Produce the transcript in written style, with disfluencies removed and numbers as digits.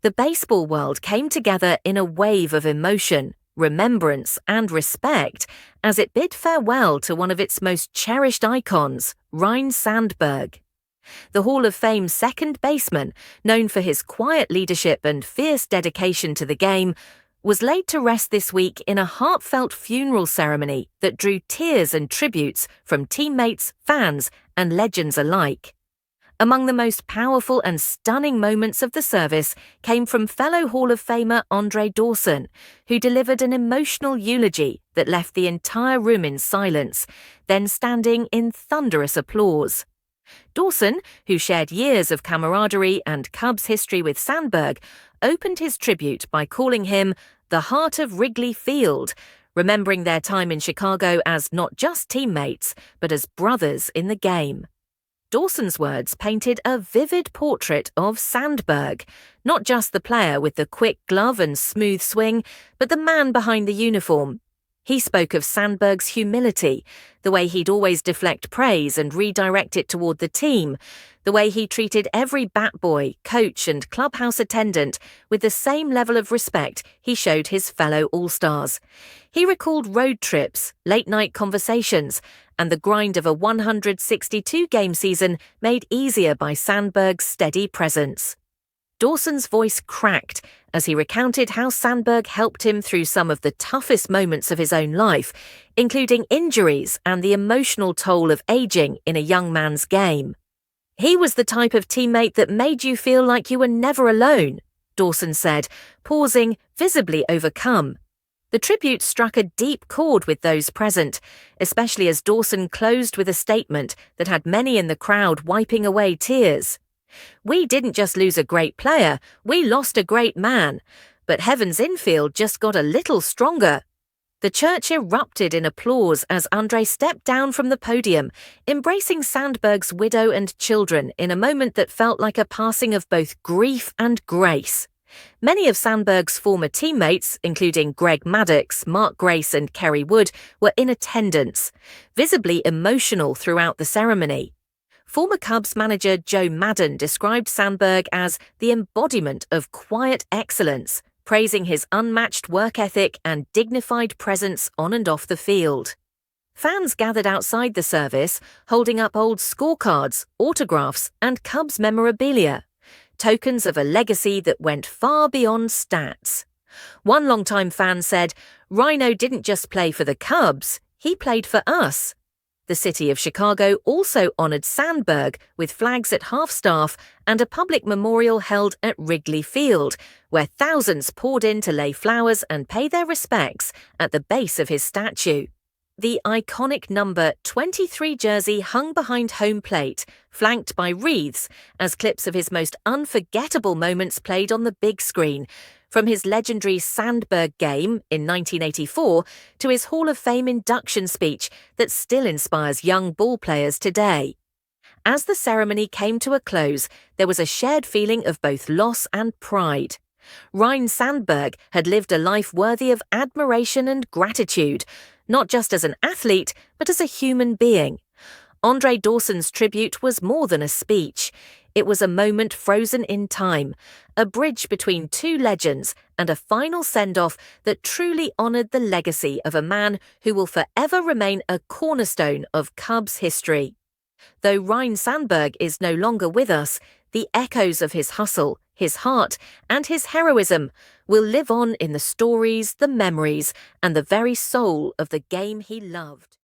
The baseball world came together in a wave of emotion, remembrance, and respect as it bid farewell to one of its most cherished icons, Ryne Sandberg. The Hall of Fame second baseman, known for his quiet leadership and fierce dedication to the game, was laid to rest this week in a heartfelt funeral ceremony that drew tears and tributes from teammates, fans, and legends alike. Among the most powerful and stunning moments of the service came from fellow Hall of Famer Andre Dawson, who delivered an emotional eulogy that left the entire room in silence, then standing in thunderous applause. Dawson, who shared years of camaraderie and Cubs history with Sandberg, opened his tribute by calling him the heart of Wrigley Field, remembering their time in Chicago as not just teammates, but as brothers in the game. Dawson's words painted a vivid portrait of Sandberg, not just the player with the quick glove and smooth swing, but the man behind the uniform. He spoke of Sandberg's humility, the way he'd always deflect praise and redirect it toward the team, the way he treated every bat boy, coach, and clubhouse attendant with the same level of respect he showed his fellow All-Stars. He recalled road trips, late-night conversations, and the grind of a 162-game season made easier by Sandberg's steady presence. Dawson's voice cracked as he recounted how Sandberg helped him through some of the toughest moments of his own life, including injuries and the emotional toll of aging in a young man's game. "He was the type of teammate that made you feel like you were never alone," Dawson said, pausing, visibly overcome. The tribute struck a deep chord with those present, especially as Dawson closed with a statement that had many in the crowd wiping away tears. "We didn't just lose a great player, we lost a great man. But heaven's infield just got a little stronger." The church erupted in applause as Andre stepped down from the podium, embracing Sandberg's widow and children in a moment that felt like a passing of both grief and grace. Many of Sandberg's former teammates, including Greg Maddux, Mark Grace, and Kerry Wood, were in attendance, visibly emotional throughout the ceremony. Former Cubs manager Joe Maddon described Sandberg as the embodiment of quiet excellence, praising his unmatched work ethic and dignified presence on and off the field. Fans gathered outside the service, holding up old scorecards, autographs, and Cubs memorabilia, tokens of a legacy that went far beyond stats. One longtime fan said, "Ryno didn't just play for the Cubs, he played for us." The city of Chicago also honored Sandberg with flags at half-staff and a public memorial held at Wrigley Field, where thousands poured in to lay flowers and pay their respects at the base of his statue. The iconic number 23 jersey hung behind home plate, flanked by wreaths, as clips of his most unforgettable moments played on the big screen, from his legendary Sandberg game in 1984 to his Hall of Fame induction speech that still inspires young ball players today. As the ceremony came to a close, there was a shared feeling of both loss and pride. Ryne Sandberg had lived a life worthy of admiration and gratitude, not just as an athlete, but as a human being. Andre Dawson's tribute was more than a speech. It was a moment frozen in time, a bridge between two legends, and a final send-off that truly honored the legacy of a man who will forever remain a cornerstone of Cubs history. Though Ryne Sandberg is no longer with us, the echoes of his hustle, his heart, and his heroism will live on in the stories, the memories, and the very soul of the game he loved.